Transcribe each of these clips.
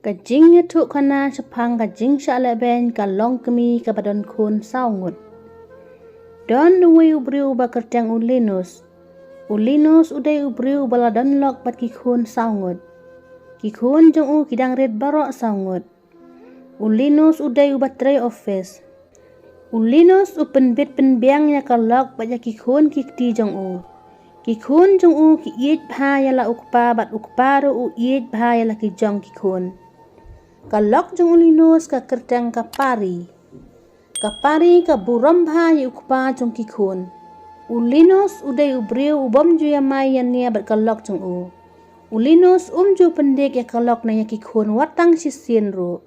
Kajing yatuk kana sepang kajing syaleben kalong kemi kabadon kun saungut. Don nuwi ubriu bakertang ulinus. Ulinus udai ubriu baladon lok bat kikun saungut. Kikun jong u kidang red barok saungut. Ulinus udai ubatray office. Ulinus upenbit penbiangnya kalok bat kikun kikti jong u. Kikun jong u ki iit bahaya la ukpa bat ukpa ru u iit bahaya la kijong kikun. Kalok jong ulinus ka kertang kapari. Kapari ka buram bahaya ukpa jong kikun. Ulinus udai ubriu ubom ju yamai yan niya bat kalok jong u. Ulinus ju pendek ya kalok na ya kikun watang sisin ru.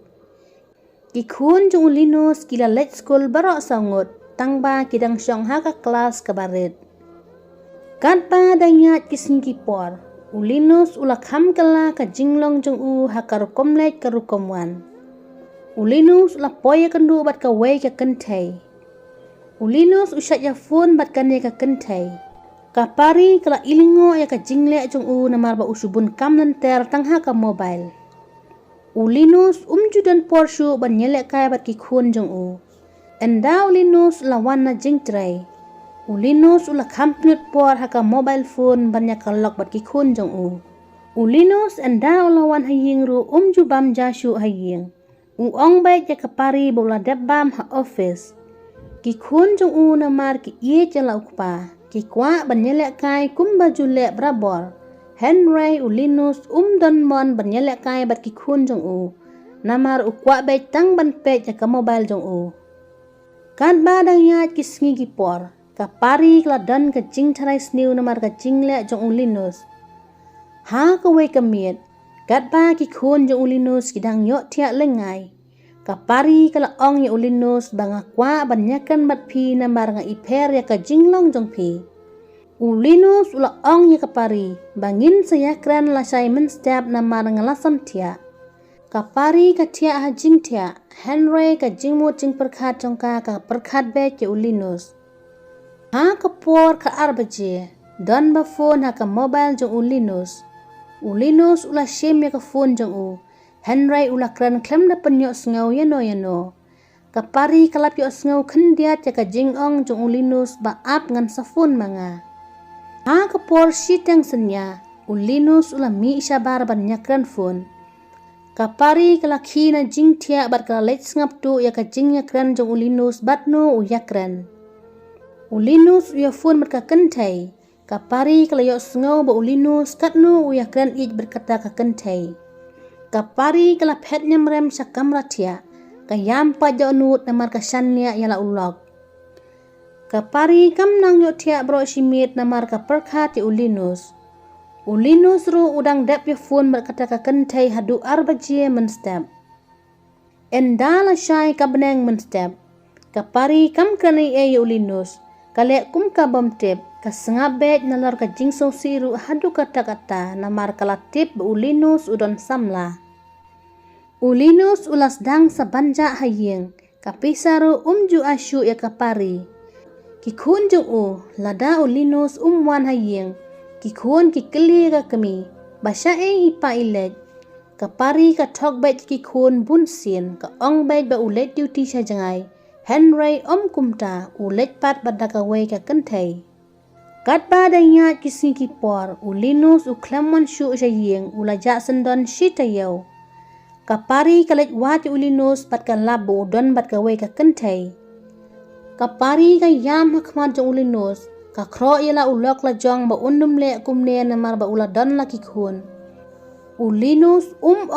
Kikun jong ulinus kila let school barok sangut. Tangba kidang syong haka kelas kabarit. Katpa danyat kising kipor. Ulinus ulakham kala ka jinglong jong u hakar komlet karukomwan. Ulinus ula poya kendu bat ka wei ka kentai. Ulinus usat ya phone bat kane ka kentai. Kapari kala ilingo ya ka jingle jong u namar ba usubun kam nanter tangha ka mobile. Ulinus judan porshu ban nyelek kaya bat kikun jong u. Enda Ulinus lawan na jingtray. Ulinus ula kampnut por haka mobile phone banyak kalok bat kikun jong u. Ulinus enda ulawan haying ru ju bam jashu haying. Ong baik ya kapari bola debam ha office. Kikun jong u namar ki iye jala ukpa. Kikwa banyelek kai kum baju lek brabor. Henry Ulinus don mon banyelek kai bat kikun jong u. Namar ukwa baik tang ban pek ya ka mobile jong u. Kan badang yat kisngi kipor. Kapari kladan kajing tarai sniu namar kajing le jong Ulinus. Ha kawai kamiet. Katba kikun jong Ulinus kidang yok tiak lengai. Kapari kala ong ya Ulinus bangakwa banyakan bat pi namar nga iper ya kajing long jong pi. Ulinus ula ong ya kapari bangin sayakran lasai menstep namar ngalasam tiak. Kapari ka tiak hajing tiak. Henry kajing mo jing perkat jongka ka perkat bet ya Ulinus. Ha kapor ka arbaje, don ba phone ha ka mobile jong Ulinus. Ulinus ula shame ya ka phone jong u. Henry ula kran klem na penyok sengau yano. Kapari kalap yok sengau kendiat ya ka jingong jong Ulinus ba ap ngan sa phone manga. Ha kapor sitang senya, Ulinus ula mi isyabar ban nyakran phone. Kapari kalaki na jing tiak bat kala let sengap tu ya ka jing nyakran jong Ulinus bat no u yakran. Ulinus uya phone berka kentai. Kapari kala yok sengau ba Ulinus katnu uya kran ij berkata ka kentai. Kapari kala pet nyamrem sa kamera tia. Kayam pa jo nut namar ka shannya yala ulog. Kapari kam nang yok tia bro simit namar ka perkat ya Ulinus. Ulinus ru udang dep ya phone berkata ka kentai hadu arbajie menstep. Endala syai ka beneng menstep. Kapari kam kranai ya Ulinus. Kalek kum ka bomtip ka sengabet nalar ka jingso siru hadu kata-kata namar kalatip Ulinus udon samla. Ulinus ulas dang sabanja haying kapisaru ju asyu ya kapari. Kikun jong u lada Ulinus wan haying kikun kikeli ka kemi basya ipa ilet. Kapari ka tok bet kikun bunsin ka ong bet ba ulet duty sa jangai. Henry kumta ulet pat badakawai ka kentai. Katba danyat kising kipor Ulinus uklamon syu saying ulajak sendon shitayaw. Kapari kalet wat Ulinus pat ka labu don bat kawai ka kentai. Kapari ka yam hakmat jong Ulinus ka kro yala ulok la jong ba undum le kumne namar ba uladon la kikun. Ulinus ong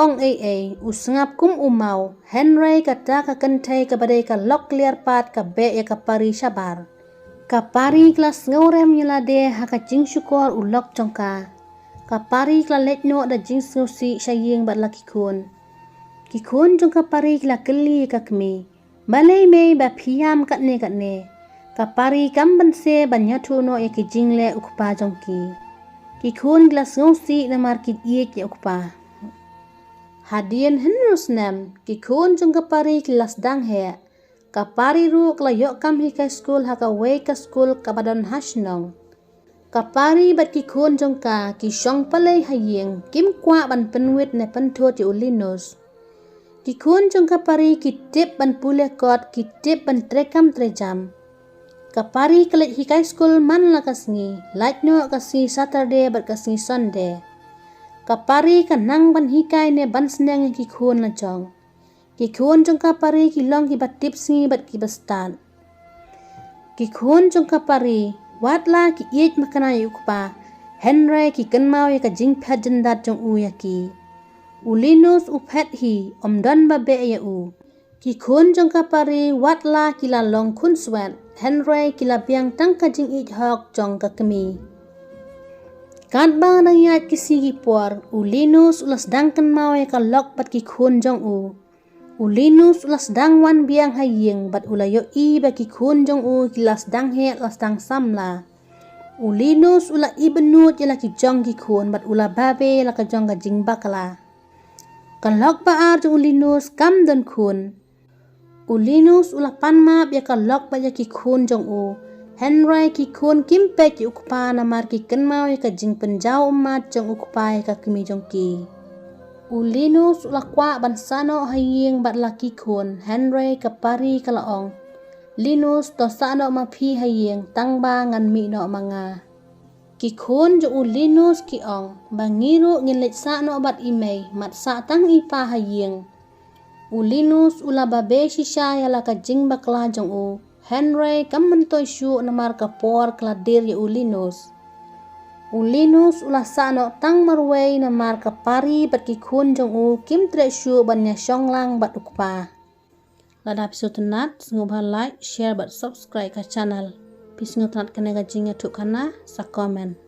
usngap kum umau. Henry kata ka kentai ka badai ka lok liar pat ka be ya kapari syabar. Kapari kelas ngorem nyelade haka jing syukor ulok jongka. Kapari kela letno da jing ngosi syaying bat laki kun. Kikun jong kapari kela keli ka kemi. Balai mei ba piyam katne. Kapari kam banse banyatu no ya ki jing le ukpa jongki. Kikun gelas ngosi namar kit iek ya ukpa. Hadian henrus nem. Kikun jong kapari kelas dang he. Kapari ru kala yok kam hi ka school haka wei ka school kabadon hasnong. Kapari bat kikun jong ka ki syong palay haying kim kwa ban penwit ne pentot ya Ulinus. Ki khun jong kapari ki tip ban pule kot ki tip ban trekam trejam. Kapari kelet hikai school man la kasngi, like no kasngi Saturday bat kasngi Sunday. Kapari kanang ban hikai ne ban senang ki khun la jong. Ki khun jong kapari ki long ki bat tip singi bat ki bastan. Ki khun jong kapari wat la ki iej makana yukpa. Henry ki kenmau ya ka jing phat jendat jong u ya ki. Ulinus uphet hi omdon babe ya u. Ki khun jong kapari wat la ki la long kun swat. Henry kila biang tang ka jing ij hok jong ka kemi. Kat ba nang yat kisi ki puar, Ulinus ulas dang kan mau ya ka lok bat ki khun jong u. Ulinus ulas dang wan biang haying bat ulayo i ba ki khun jong u kilas dang he las dang samla. Ulinus ula i benut ya la ki jong ki khun bat ula babe la ka jong ka jing bakala. Kan lok ba ar jong Ulinus kam don khun. Ulinus ula panmap ya ka lok ba ya ki khun jong u. Henry ki khun kimpe ki ukpa na mar ki kenmau ya ka jing penjau umat jong ukpa ya ka kemi jong ki. Ulinus ula kwa ban sano haying bat la ki khun. Henry kapari kalaong. Linus to sano mapi haying tang ba ngan mi no manga. Ki khun jong Ulinus ki ong. Bangiru ngilit sano bat imay mat sa tang ipa haying. Ulinus ula babe shisha ya la ka jing bakla jong u. Henry kam mentoy syu namar ka por kladir ya Ulinus. Ulinus ula sano tang marway namar ka pari bat ki khun jong u kim tre syu ban ya syonglang bat ukpa. Lada episode tenat ngubah like, share bat subscribe ka channel. Pis ngutat kena ka jing ya tuk kana sa komen.